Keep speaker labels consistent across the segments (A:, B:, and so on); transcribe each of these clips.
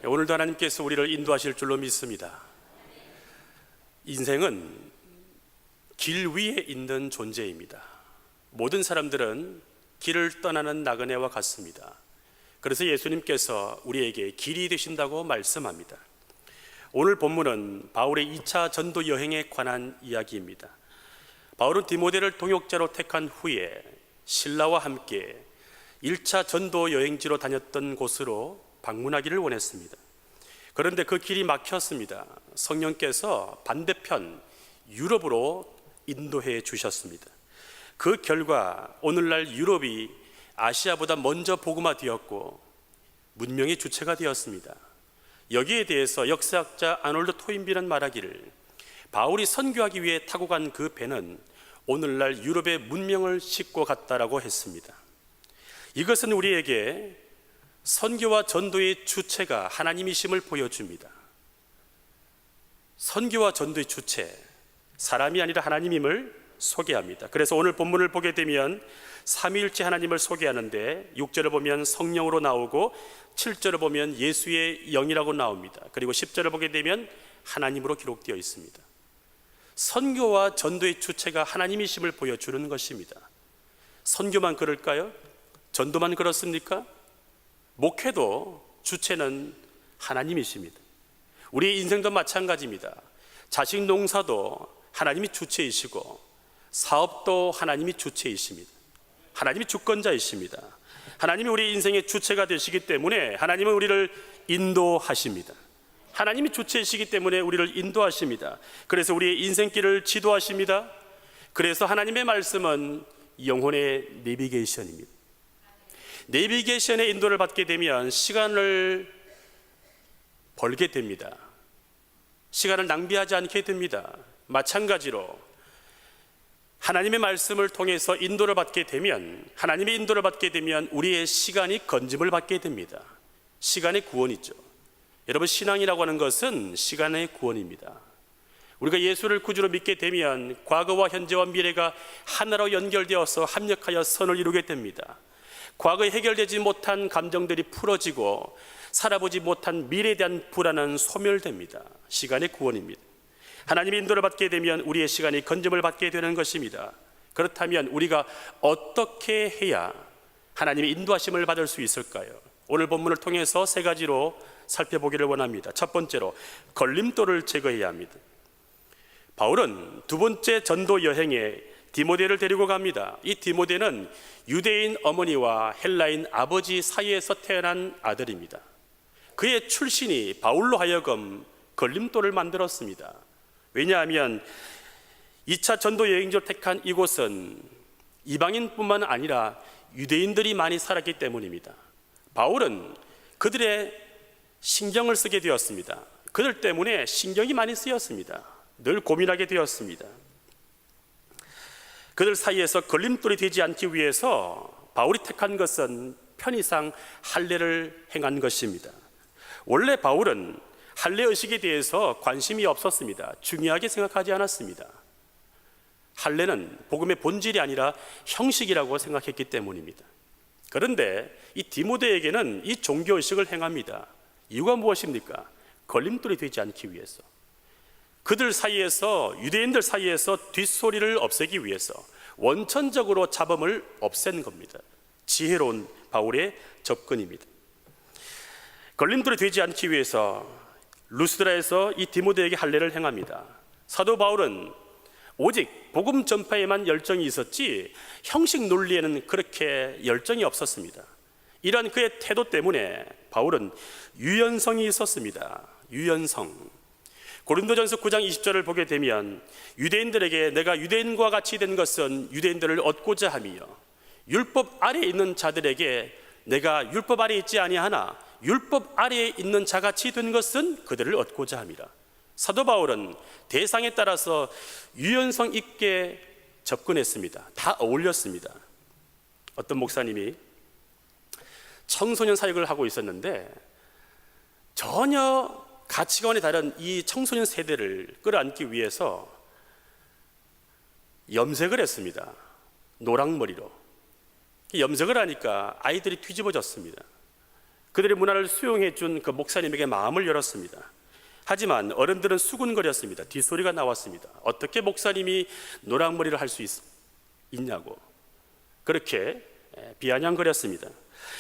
A: 오늘도 하나님께서 우리를 인도하실 줄로 믿습니다. 인생은 길 위에 있는 존재입니다. 모든 사람들은 길을 떠나는 나그네와 같습니다. 그래서 예수님께서 우리에게 길이 되신다고 말씀합니다. 오늘 본문은 바울의 2차 전도 여행에 관한 이야기입니다. 바울은 디모데를 동역자로 택한 후에 신라와 함께 1차 전도 여행지로 다녔던 곳으로 방문하기를 원했습니다. 그런데 그 길이 막혔습니다. 성령께서 반대편 유럽으로 인도해 주셨습니다. 그 결과 오늘날 유럽이 아시아보다 먼저 복음화되었고 문명의 주체가 되었습니다. 여기에 대해서 역사학자 아놀드 토인비는 말하기를, 바울이 선교하기 위해 타고 간 그 배는 오늘날 유럽의 문명을 싣고 갔다라고 했습니다. 이것은 우리에게 선교와 전도의 주체가 하나님이심을 보여줍니다. 선교와 전도의 주체, 사람이 아니라 하나님임을 소개합니다. 그래서 오늘 본문을 보게 되면 삼위일체 하나님을 소개하는데 6절을 보면 성령으로 나오고 7절을 보면 예수의 영이라고 나옵니다. 그리고 10절을 보게 되면 하나님으로 기록되어 있습니다. 선교와 전도의 주체가 하나님이심을 보여주는 것입니다. 선교만 그럴까요? 전도만 그렇습니까? 목회도 주체는 하나님이십니다. 우리의 인생도 마찬가지입니다. 자식 농사도 하나님이 주체이시고 사업도 하나님이 주체이십니다. 하나님이 주권자이십니다. 하나님이 우리 인생의 주체가 되시기 때문에 하나님은 우리를 인도하십니다. 하나님이 주체이시기 때문에 우리를 인도하십니다. 그래서 우리의 인생길을 지도하십니다. 그래서 하나님의 말씀은 영혼의 내비게이션입니다. 내비게이션의 인도를 받게 되면 시간을 벌게 됩니다. 시간을 낭비하지 않게 됩니다. 마찬가지로 하나님의 말씀을 통해서 인도를 받게 되면, 하나님의 인도를 받게 되면 우리의 시간이 건짐을 받게 됩니다. 시간의 구원이죠. 여러분, 신앙이라고 하는 것은 시간의 구원입니다. 우리가 예수를 구주로 믿게 되면 과거와 현재와 미래가 하나로 연결되어서 합력하여 선을 이루게 됩니다. 과거에 해결되지 못한 감정들이 풀어지고 살아보지 못한 미래에 대한 불안은 소멸됩니다. 시간의 구원입니다. 하나님의 인도를 받게 되면 우리의 시간이 건짐을 받게 되는 것입니다. 그렇다면 우리가 어떻게 해야 하나님의 인도하심을 받을 수 있을까요? 오늘 본문을 통해서 세 가지로 살펴보기를 원합니다. 첫 번째로, 걸림돌을 제거해야 합니다. 바울은 두 번째 전도 여행에 디모데를 데리고 갑니다. 이 디모데는 유대인 어머니와 헬라인 아버지 사이에서 태어난 아들입니다. 그의 출신이 바울로 하여금 걸림돌을 만들었습니다. 왜냐하면 2차 전도 여행지로 택한 이곳은 이방인뿐만 아니라 유대인들이 많이 살았기 때문입니다. 바울은 그들의 신경을 쓰게 되었습니다. 그들 때문에 신경이 많이 쓰였습니다. 늘 고민하게 되었습니다. 그들 사이에서 걸림돌이 되지 않기 위해서 바울이 택한 것은 편의상 할례를 행한 것입니다. 원래 바울은 할례 의식에 대해서 관심이 없었습니다. 중요하게 생각하지 않았습니다. 할례는 복음의 본질이 아니라 형식이라고 생각했기 때문입니다. 그런데 이 디모데에게는 이 종교 의식을 행합니다. 이유가 무엇입니까? 걸림돌이 되지 않기 위해서, 그들 사이에서, 유대인들 사이에서 뒷소리를 없애기 위해서 원천적으로 잡음을 없앤 겁니다. 지혜로운 바울의 접근입니다. 걸림돌이 되지 않기 위해서 루스드라에서 이 디모데에게 할례를 행합니다. 사도 바울은 오직 복음 전파에만 열정이 있었지 형식 논리에는 그렇게 열정이 없었습니다. 이러한 그의 태도 때문에 바울은 유연성이 있었습니다. 유연성. 고린도전서 9장 20절을 보게 되면 유대인들에게 내가 유대인과 같이 된 것은 유대인들을 얻고자 하며 율법 아래에 있는 자들에게 내가 율법 아래에 있지 아니하나 율법 아래에 있는 자같이 된 것은 그들을 얻고자 함이라. 사도 바울은 대상에 따라서 유연성 있게 접근했습니다. 다 어울렸습니다. 어떤 목사님이 청소년 사역을 하고 있었는데 전혀 가치관이 다른 이 청소년 세대를 끌어안기 위해서 염색을 했습니다. 노랑머리로. 염색을 하니까 아이들이 뒤집어졌습니다. 그들의 문화를 수용해 준 그 목사님에게 마음을 열었습니다. 하지만 어른들은 수군거렸습니다. 뒷소리가 나왔습니다. 어떻게 목사님이 노랑머리를 할 수 있냐고 그렇게 비아냥거렸습니다.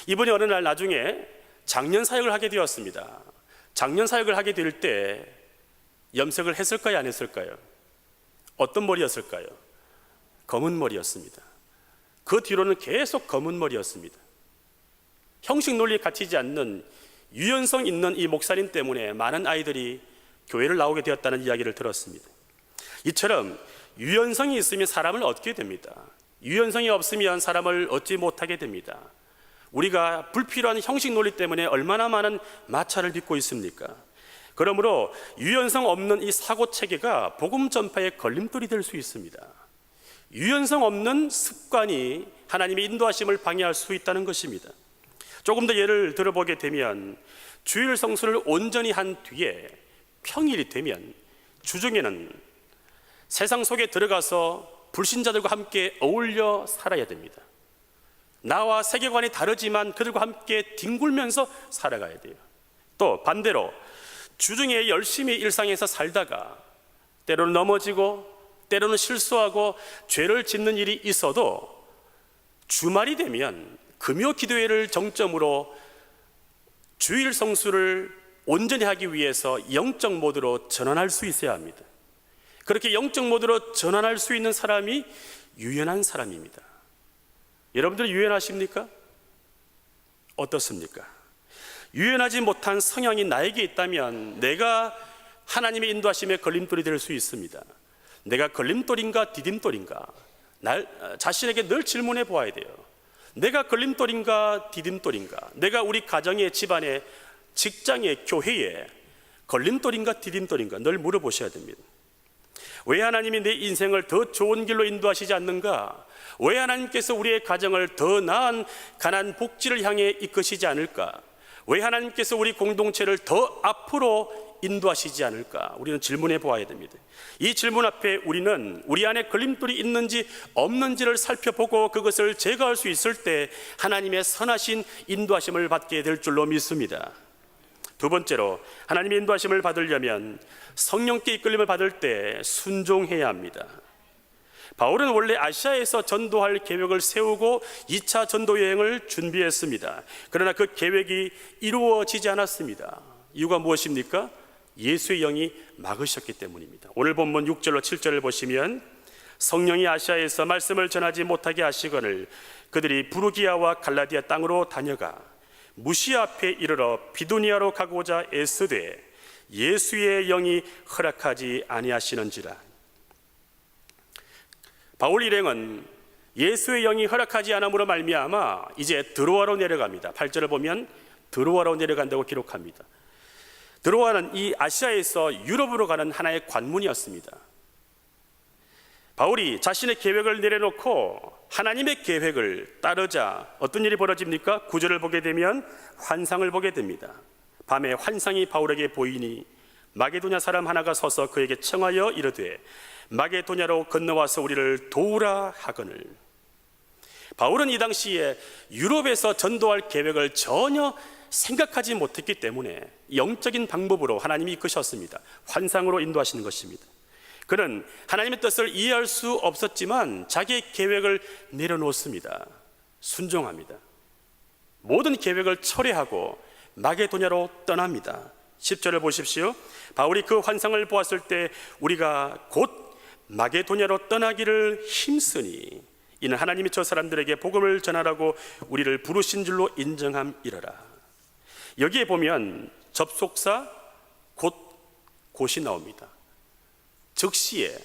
A: 이분이 어느 날 나중에 장년 사역을 하게 되었습니다. 장년 사역을 하게 될 때 염색을 했을까요, 안 했을까요? 어떤 머리였을까요? 검은 머리였습니다. 그 뒤로는 계속 검은 머리였습니다. 형식 논리에 갇히지 않는 유연성 있는 이 목사님 때문에 많은 아이들이 교회를 나오게 되었다는 이야기를 들었습니다. 이처럼 유연성이 있으면 사람을 얻게 됩니다. 유연성이 없으면 사람을 얻지 못하게 됩니다. 우리가 불필요한 형식 논리 때문에 얼마나 많은 마찰을 빚고 있습니까? 그러므로 유연성 없는 이 사고 체계가 복음 전파의 걸림돌이 될 수 있습니다. 유연성 없는 습관이 하나님의 인도하심을 방해할 수 있다는 것입니다. 조금 더 예를 들어보게 되면 주일 성수를 온전히 한 뒤에 평일이 되면 주중에는 세상 속에 들어가서 불신자들과 함께 어울려 살아야 됩니다. 나와 세계관이 다르지만 그들과 함께 뒹굴면서 살아가야 돼요. 또 반대로 주중에 열심히 일상에서 살다가 때로는 넘어지고 때로는 실수하고 죄를 짓는 일이 있어도 주말이 되면 금요 기도회를 정점으로 주일 성수를 온전히 하기 위해서 영적 모드로 전환할 수 있어야 합니다. 그렇게 영적 모드로 전환할 수 있는 사람이 유연한 사람입니다. 여러분들 유연하십니까? 어떻습니까? 유연하지 못한 성향이 나에게 있다면 내가 하나님의 인도하심에 걸림돌이 될 수 있습니다. 내가 걸림돌인가 디딤돌인가 자신에게 늘 질문해 보아야 돼요. 내가 걸림돌인가 디딤돌인가? 내가 우리 가정에, 집안에, 직장에, 교회에 걸림돌인가 디딤돌인가 늘 물어보셔야 됩니다. 왜 하나님이 내 인생을 더 좋은 길로 인도하시지 않는가? 왜 하나님께서 우리의 가정을 더 나은 가난 복지를 향해 이끄시지 않을까? 왜 하나님께서 우리 공동체를 더 앞으로 인도하시지 않을까? 우리는 질문해 보아야 됩니다. 이 질문 앞에 우리는 우리 안에 걸림돌이 있는지 없는지를 살펴보고 그것을 제거할 수 있을 때 하나님의 선하신 인도하심을 받게 될 줄로 믿습니다. 두 번째로 하나님의 인도하심을 받으려면 성령께 이끌림을 받을 때 순종해야 합니다. 바울은 원래 아시아에서 전도할 계획을 세우고 2차 전도 여행을 준비했습니다. 그러나 그 계획이 이루어지지 않았습니다. 이유가 무엇입니까? 예수의 영이 막으셨기 때문입니다. 오늘 본문 6절로 7절을 보시면 성령이 아시아에서 말씀을 전하지 못하게 하시거늘 그들이 부르기아와 갈라디아 땅으로 다녀가 무시아 앞에 이르러 비두니아로 가고자 애쓰되 예수의 영이 허락하지 아니하시는지라. 바울 일행은 예수의 영이 허락하지 않음으로 말미암아 이제 드로아로 내려갑니다. 8절을 보면 드로아로 내려간다고 기록합니다. 드로아는 이 아시아에서 유럽으로 가는 하나의 관문이었습니다. 바울이 자신의 계획을 내려놓고 하나님의 계획을 따르자 어떤 일이 벌어집니까? 9절을 보게 되면 환상을 보게 됩니다. 밤에 환상이 바울에게 보이니 마게도냐 사람 하나가 서서 그에게 청하여 이르되 마게도냐로 건너와서 우리를 도우라 하거늘. 바울은 이 당시에 유럽에서 전도할 계획을 전혀 생각하지 못했기 때문에 영적인 방법으로 하나님이 이끄셨습니다. 환상으로 인도하시는 것입니다. 그는 하나님의 뜻을 이해할 수 없었지만 자기의 계획을 내려놓습니다. 순종합니다. 모든 계획을 철회하고 마게도냐로 떠납니다. 10절을 보십시오. 바울이 그 환상을 보았을 때 우리가 곧 마게도냐로 떠나기를 힘쓰니 이는 하나님이 저 사람들에게 복음을 전하라고 우리를 부르신 줄로 인정함이러라. 여기에 보면 접속사 곧이 나옵니다. 즉시에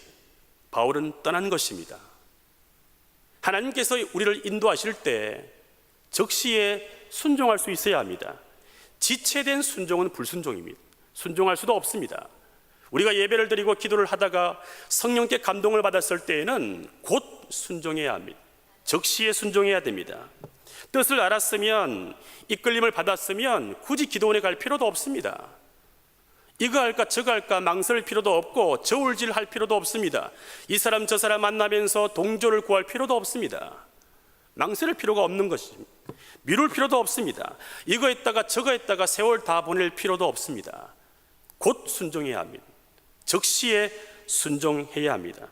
A: 바울은 떠난 것입니다. 하나님께서 우리를 인도하실 때 즉시에 순종할 수 있어야 합니다. 지체된 순종은 불순종입니다. 순종할 수도 없습니다. 우리가 예배를 드리고 기도를 하다가 성령께 감동을 받았을 때에는 곧 순종해야 합니다. 즉시에 순종해야 됩니다. 뜻을 알았으면, 이끌림을 받았으면 굳이 기도원에 갈 필요도 없습니다. 이거 할까 저거 할까 망설일 필요도 없고 저울질 할 필요도 없습니다. 이 사람 저 사람 만나면서 동조를 구할 필요도 없습니다. 망설일 필요가 없는 것입니다. 미룰 필요도 없습니다. 이거 했다가 저거 했다가 세월 다 보낼 필요도 없습니다. 곧 순종해야 합니다. 즉시에 순종해야 합니다.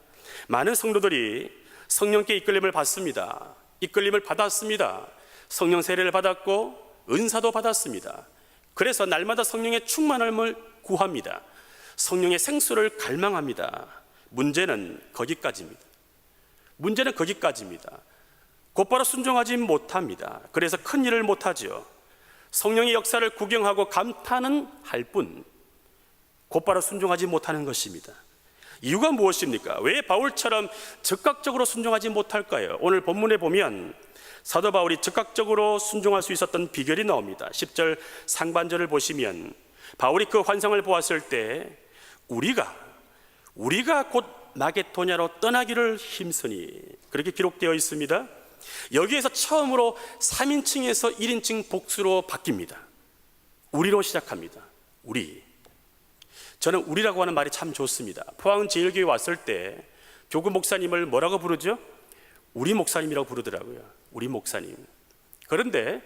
A: 많은 성도들이 성령께 이끌림을 받습니다. 이끌림을 받았습니다. 성령 세례를 받았고 은사도 받았습니다. 그래서 날마다 성령의 충만함을 구합니다. 성령의 생수를 갈망합니다. 문제는 거기까지입니다. 문제는 거기까지입니다. 곧바로 순종하지 못합니다. 그래서 큰 일을 못하죠. 성령의 역사를 구경하고 감탄은 할 뿐 곧바로 순종하지 못하는 것입니다. 이유가 무엇입니까? 왜 바울처럼 즉각적으로 순종하지 못할까요? 오늘 본문에 보면 사도 바울이 즉각적으로 순종할 수 있었던 비결이 나옵니다. 10절 상반절을 보시면 바울이 그 환상을 보았을 때 우리가 곧 마게도냐로 떠나기를 힘쓰니 그렇게 기록되어 있습니다. 여기에서 처음으로 3인칭에서 1인칭 복수로 바뀝니다. 우리로 시작합니다. 우리. 저는 우리라고 하는 말이 참 좋습니다. 포항 제일교회 왔을 때 교구 목사님을 뭐라고 부르죠? 우리 목사님이라고 부르더라고요. 우리 목사님. 그런데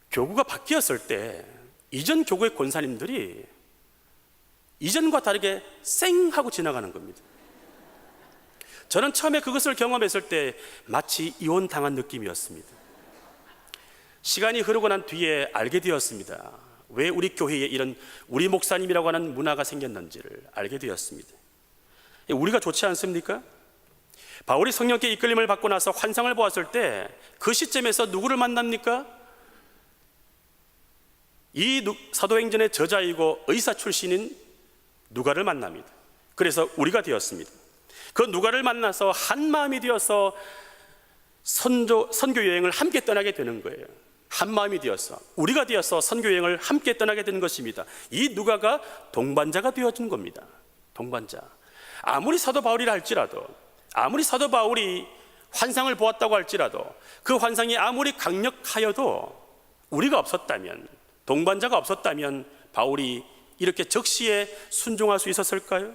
A: 교구가 바뀌었을 때 이전 교구의 권사님들이 이전과 다르게 쌩 하고 지나가는 겁니다. 저는 처음에 그것을 경험했을 때 마치 이혼당한 느낌이었습니다. 시간이 흐르고 난 뒤에 알게 되었습니다. 왜 우리 교회에 이런 우리 목사님이라고 하는 문화가 생겼는지를 알게 되었습니다. 우리가 좋지 않습니까? 바울이 성령께 이끌림을 받고 나서 환상을 보았을 때 그 시점에서 누구를 만납니까? 이 사도행전의 저자이고 의사 출신인 누가를 만납니다. 그래서 우리가 되었습니다. 그 누가를 만나서 한 마음이 되어서 선교 여행을 함께 떠나게 되는 거예요. 한 마음이 되어서 우리가 되어서 선교 여행을 함께 떠나게 되는 것입니다. 이 누가가 동반자가 되어준 겁니다. 동반자. 아무리 사도 바울이라 할지라도, 아무리 사도 바울이 환상을 보았다고 할지라도, 그 환상이 아무리 강력하여도 우리가 없었다면, 동반자가 없었다면 바울이 이렇게 적시에 순종할 수 있었을까요?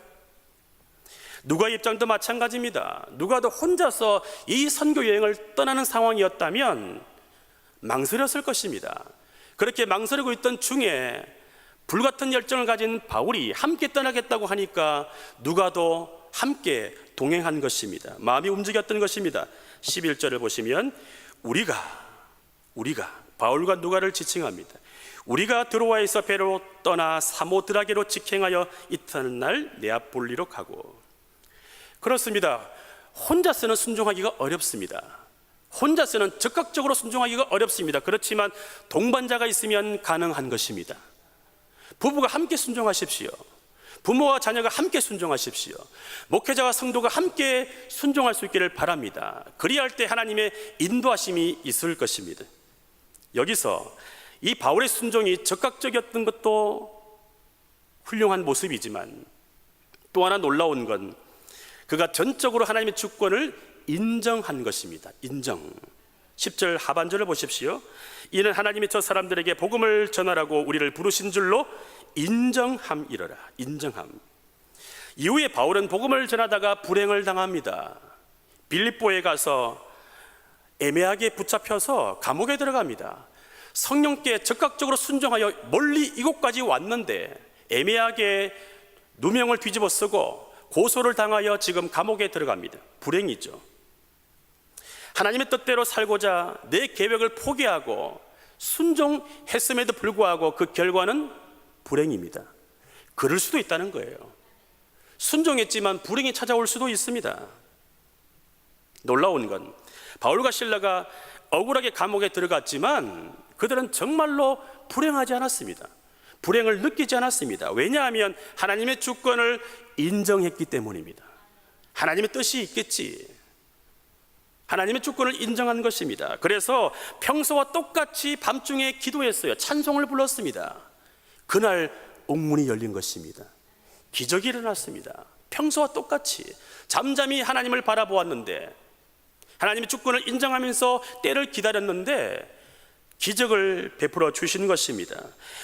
A: 누가의 입장도 마찬가지입니다. 누가도 혼자서 이 선교 여행을 떠나는 상황이었다면 망설였을 것입니다. 그렇게 망설이고 있던 중에 불같은 열정을 가진 바울이 함께 떠나겠다고 하니까 누가도 함께 동행한 것입니다. 마음이 움직였던 것입니다. 11절을 보시면 우리가 바울과 누가를 지칭합니다. 우리가 드로아에서 배로 떠나 사모드라게로 직행하여 이튿날 네아폴리로 가고. 그렇습니다. 혼자서는 순종하기가 어렵습니다. 혼자서는 적극적으로 순종하기가 어렵습니다. 그렇지만 동반자가 있으면 가능한 것입니다. 부부가 함께 순종하십시오. 부모와 자녀가 함께 순종하십시오. 목회자와 성도가 함께 순종할 수 있기를 바랍니다. 그리할 때 하나님의 인도하심이 있을 것입니다. 여기서 이 바울의 순종이 적극적이었던 것도 훌륭한 모습이지만 또 하나 놀라운 건 그가 전적으로 하나님의 주권을 인정한 것입니다. 인정. 10절 하반절을 보십시오. 이는 하나님이 저 사람들에게 복음을 전하라고 우리를 부르신 줄로 인정함이러라. 인정함. 이후에 바울은 복음을 전하다가 불행을 당합니다. 빌립보에 가서 애매하게 붙잡혀서 감옥에 들어갑니다. 성령께 적극적으로 순종하여 멀리 이곳까지 왔는데 애매하게 누명을 뒤집어 쓰고 고소를 당하여 지금 감옥에 들어갑니다. 불행이죠. 하나님의 뜻대로 살고자 내 계획을 포기하고 순종했음에도 불구하고 그 결과는 불행입니다. 그럴 수도 있다는 거예요. 순종했지만 불행이 찾아올 수도 있습니다. 놀라운 건 바울과 실라가 억울하게 감옥에 들어갔지만 그들은 정말로 불행하지 않았습니다. 불행을 느끼지 않았습니다. 왜냐하면 하나님의 주권을 인정했기 때문입니다. 하나님의 뜻이 있겠지. 하나님의 주권을 인정한 것입니다. 그래서 평소와 똑같이 밤중에 기도했어요. 찬송을 불렀습니다. 그날 옥문이 열린 것입니다. 기적이 일어났습니다. 평소와 똑같이 잠잠히 하나님을 바라보았는데, 하나님의 주권을 인정하면서 때를 기다렸는데 기적을 베풀어 주신 것입니다.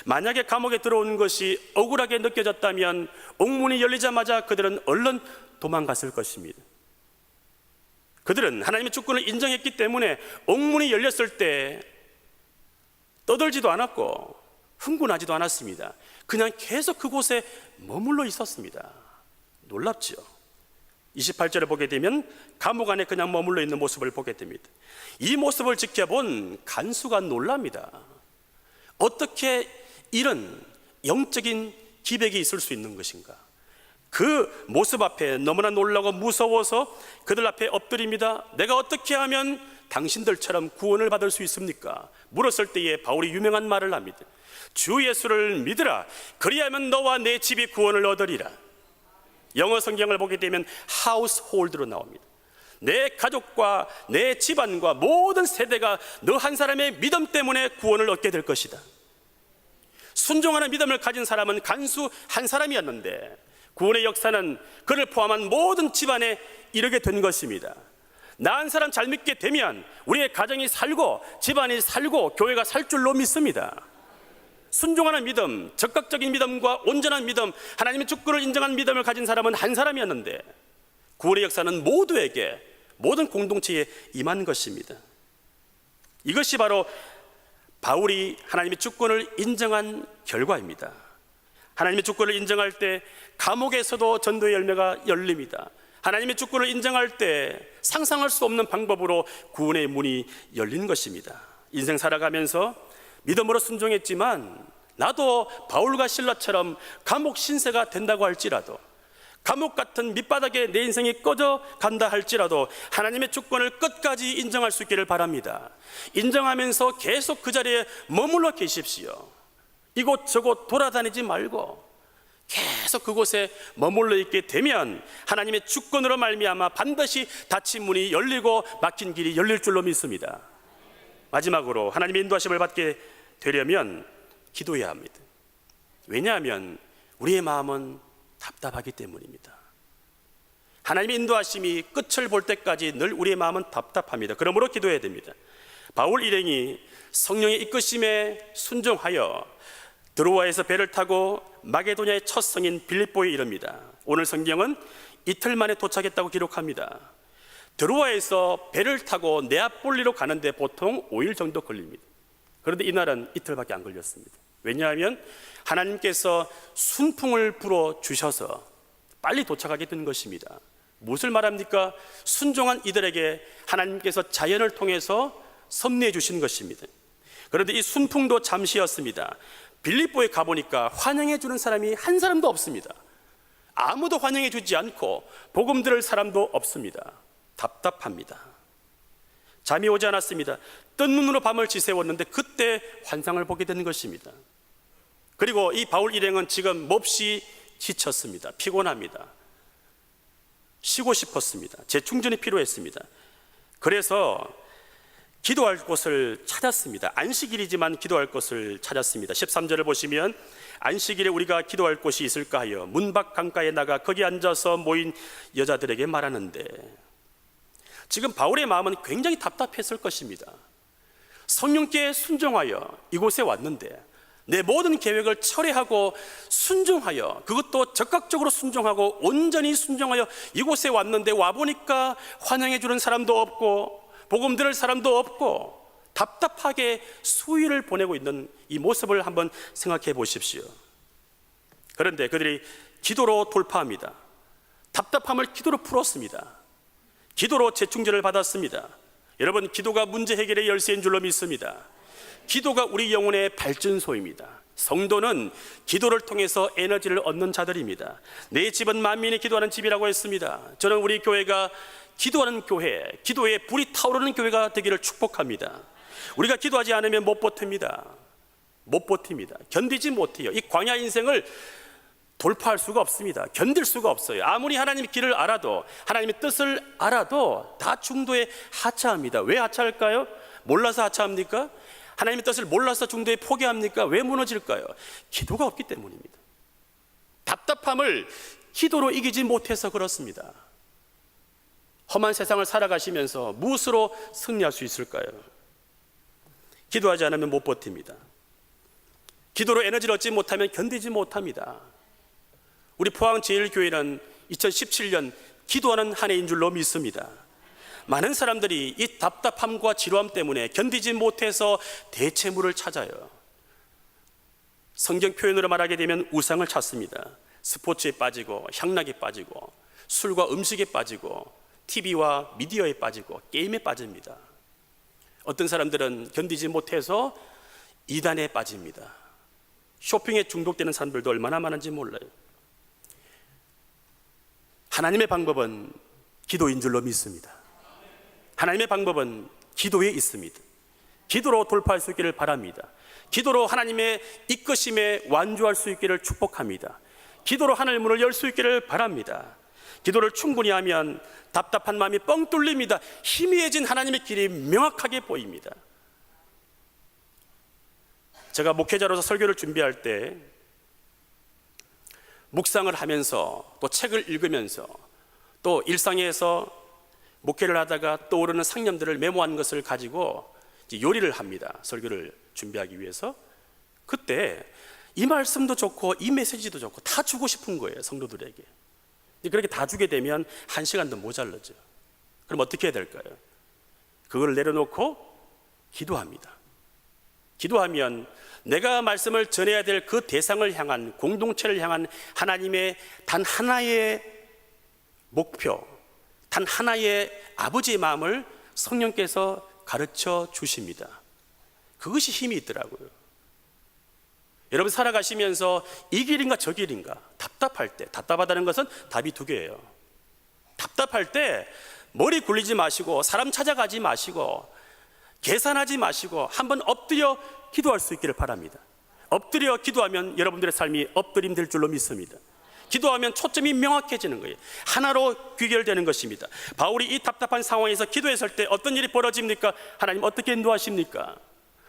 A: 만약에 감옥에 들어온 것이 억울하게 느껴졌다면 옥문이 열리자마자 그들은 얼른 도망갔을 것입니다. 그들은 하나님의 주권을 인정했기 때문에 옥문이 열렸을 때 떠들지도 않았고 흥분하지도 않았습니다. 그냥 계속 그곳에 머물러 있었습니다. 놀랍죠. 28절에 보게 되면 감옥 안에 그냥 머물러 있는 모습을 보게 됩니다. 이 모습을 지켜본 간수가 놀랍니다. 어떻게 이런 영적인 기백이 있을 수 있는 것인가? 그 모습 앞에 너무나 놀라고 무서워서 그들 앞에 엎드립니다. 내가 어떻게 하면 당신들처럼 구원을 받을 수 있습니까? 물었을 때에 바울이 유명한 말을 합니다. 주 예수를 믿으라. 그리하면 너와 내 집이 구원을 얻으리라. 영어 성경을 보게 되면 household로 나옵니다. 내 가족과 내 집안과 모든 세대가 너 한 사람의 믿음 때문에 구원을 얻게 될 것이다. 순종하는 믿음을 가진 사람은 간수 한 사람이었는데 구원의 역사는 그를 포함한 모든 집안에 이르게 된 것입니다. 나 한 사람 잘 믿게 되면 우리의 가정이 살고 집안이 살고 교회가 살 줄로 믿습니다. 순종하는 믿음, 적극적인 믿음과 온전한 믿음, 하나님의 주권을 인정한 믿음을 가진 사람은 한 사람이었는데 구원의 역사는 모두에게, 모든 공동체에 임한 것입니다. 이것이 바로 바울이 하나님의 주권을 인정한 결과입니다. 하나님의 주권을 인정할 때 감옥에서도 전도의 열매가 열립니다. 하나님의 주권을 인정할 때 상상할 수 없는 방법으로 구원의 문이 열린 것입니다. 인생 살아가면서 믿음으로 순종했지만 나도 바울과 실라처럼 감옥 신세가 된다고 할지라도, 감옥 같은 밑바닥에 내 인생이 꺼져 간다 할지라도 하나님의 주권을 끝까지 인정할 수 있기를 바랍니다. 인정하면서 계속 그 자리에 머물러 계십시오. 이곳저곳 돌아다니지 말고 계속 그곳에 머물러 있게 되면 하나님의 주권으로 말미암아 반드시 닫힌 문이 열리고 막힌 길이 열릴 줄로 믿습니다. 마지막으로 하나님의 인도하심을 받게 되려면 기도해야 합니다. 왜냐하면 우리의 마음은 답답하기 때문입니다. 하나님의 인도하심이 끝을 볼 때까지 늘 우리의 마음은 답답합니다. 그러므로 기도해야 됩니다. 바울 일행이 성령의 이끄심에 순종하여 드로아에서 배를 타고 마게도냐의 첫 성인 빌립보에 이릅니다. 오늘 성경은 이틀 만에 도착했다고 기록합니다. 드로아에서 배를 타고 네아폴리로 가는데 보통 5일 정도 걸립니다. 그런데 이날은 이틀밖에 안 걸렸습니다. 왜냐하면 하나님께서 순풍을 불어 주셔서 빨리 도착하게 된 것입니다. 무엇을 말합니까? 순종한 이들에게 하나님께서 자연을 통해서 섭리해 주신 것입니다. 그런데 이 순풍도 잠시였습니다. 빌립보에 가보니까 환영해 주는 사람이 한 사람도 없습니다. 아무도 환영해 주지 않고 복음 들을 사람도 없습니다. 답답합니다. 잠이 오지 않았습니다. 뜬 눈으로 밤을 지새웠는데 그때 환상을 보게 된 것입니다. 그리고 이 바울 일행은 지금 몹시 지쳤습니다. 피곤합니다. 쉬고 싶었습니다. 재충전이 필요했습니다. 그래서 기도할 곳을 찾았습니다. 안식일이지만 기도할 곳을 찾았습니다. 13절을 보시면 안식일에 우리가 기도할 곳이 있을까 하여 문 밖 강가에 나가 거기 앉아서 모인 여자들에게 말하는데, 지금 바울의 마음은 굉장히 답답했을 것입니다. 성령께 순종하여 이곳에 왔는데 내 모든 계획을 철회하고 순종하여, 그것도 적극적으로 순종하고 온전히 순종하여 이곳에 왔는데 와보니까 환영해 주는 사람도 없고 복음 들을 사람도 없고 답답하게 수일을 보내고 있는 이 모습을 한번 생각해 보십시오. 그런데 그들이 기도로 돌파합니다. 답답함을 기도로 풀었습니다. 기도로 재충전을 받았습니다. 여러분, 기도가 문제 해결의 열쇠인 줄로 믿습니다. 기도가 우리 영혼의 발전소입니다. 성도는 기도를 통해서 에너지를 얻는 자들입니다. 내 집은 만민이 기도하는 집이라고 했습니다. 저는 우리 교회가 기도하는 교회, 기도에 불이 타오르는 교회가 되기를 축복합니다. 우리가 기도하지 않으면 못 버팁니다. 못 버팁니다. 견디지 못해요. 이 광야 인생을 돌파할 수가 없습니다. 견딜 수가 없어요. 아무리 하나님의 길을 알아도, 하나님의 뜻을 알아도 다 중도에 하차합니다. 왜 하차할까요? 몰라서 하차합니까? 하나님의 뜻을 몰라서 중도에 포기합니까? 왜 무너질까요? 기도가 없기 때문입니다. 답답함을 기도로 이기지 못해서 그렇습니다. 험한 세상을 살아가시면서 무엇으로 승리할 수 있을까요? 기도하지 않으면 못 버팁니다. 기도로 에너지를 얻지 못하면 견디지 못합니다. 우리 포항제일교회는 2017년 기도하는 한 해인 줄로 믿습니다. 많은 사람들이 이 답답함과 지루함 때문에 견디지 못해서 대체물을 찾아요. 성경 표현으로 말하게 되면 우상을 찾습니다. 스포츠에 빠지고 향락에 빠지고 술과 음식에 빠지고 TV와 미디어에 빠지고 게임에 빠집니다. 어떤 사람들은 견디지 못해서 이단에 빠집니다. 쇼핑에 중독되는 사람들도 얼마나 많은지 몰라요. 하나님의 방법은 기도인 줄로 믿습니다. 하나님의 방법은 기도에 있습니다. 기도로 돌파할 수 있기를 바랍니다. 기도로 하나님의 이끄심에 완주할 수 있기를 축복합니다. 기도로 하늘 문을 열 수 있기를 바랍니다. 기도를 충분히 하면 답답한 마음이 뻥 뚫립니다. 희미해진 하나님의 길이 명확하게 보입니다. 제가 목회자로서 설교를 준비할 때 묵상을 하면서 또 책을 읽으면서 또 일상에서 목회를 하다가 떠오르는 상념들을 메모한 것을 가지고 요리를 합니다. 설교를 준비하기 위해서. 그때 이 말씀도 좋고 이 메시지도 좋고 다 주고 싶은 거예요, 성도들에게. 그렇게 다 주게 되면 1시간도 모자라죠. 그럼 어떻게 해야 될까요? 그걸 내려놓고 기도합니다. 기도하면 내가 말씀을 전해야 될 그 대상을 향한, 공동체를 향한 하나님의 단 하나의 목표, 단 하나의 아버지의 마음을 성령께서 가르쳐 주십니다. 그것이 힘이 있더라고요. 여러분 살아가시면서 이 길인가 저 길인가 답답할 때, 답답하다는 것은 답이 두 개예요. 답답할 때 머리 굴리지 마시고 사람 찾아가지 마시고 계산하지 마시고 한번 엎드려 기도할 수 있기를 바랍니다. 엎드려 기도하면 여러분들의 삶이 엎드림 될 줄로 믿습니다. 기도하면 초점이 명확해지는 거예요. 하나로 귀결되는 것입니다. 바울이 이 답답한 상황에서 기도했을 때 어떤 일이 벌어집니까? 하나님 어떻게 인도하십니까?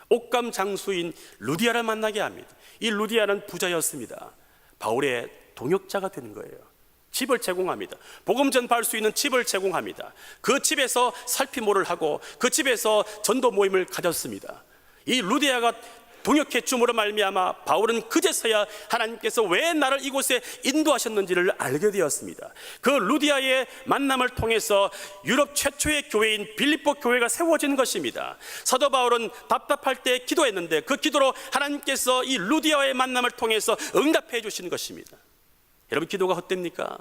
A: 옥감 장수인 루디아를 만나게 합니다. 이 루디아는 부자였습니다. 바울의 동역자가 되는 거예요. 집을 제공합니다. 복음 전파할 수 있는 집을 제공합니다. 그 집에서 살피모를 하고 그 집에서 전도 모임을 가졌습니다. 이 루디아가 동역해 줌으로 말미암아 바울은 그제서야 하나님께서 왜 나를 이곳에 인도하셨는지를 알게 되었습니다. 그 루디아의 만남을 통해서 유럽 최초의 교회인 빌립보 교회가 세워진 것입니다. 사도 바울은 답답할 때 기도했는데 그 기도로 하나님께서 이 루디아의 만남을 통해서 응답해 주신 것입니다. 여러분 기도가 헛됩니까?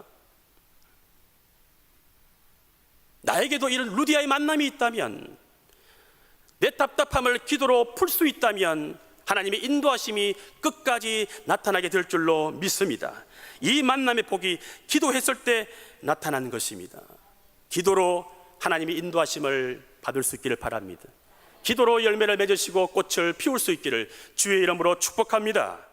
A: 나에게도 이런 루디아의 만남이 있다면, 내 답답함을 기도로 풀 수 있다면 하나님의 인도하심이 끝까지 나타나게 될 줄로 믿습니다. 이 만남의 복이 기도했을 때 나타나는 것입니다. 기도로 하나님의 인도하심을 받을 수 있기를 바랍니다. 기도로 열매를 맺으시고 꽃을 피울 수 있기를 주의 이름으로 축복합니다.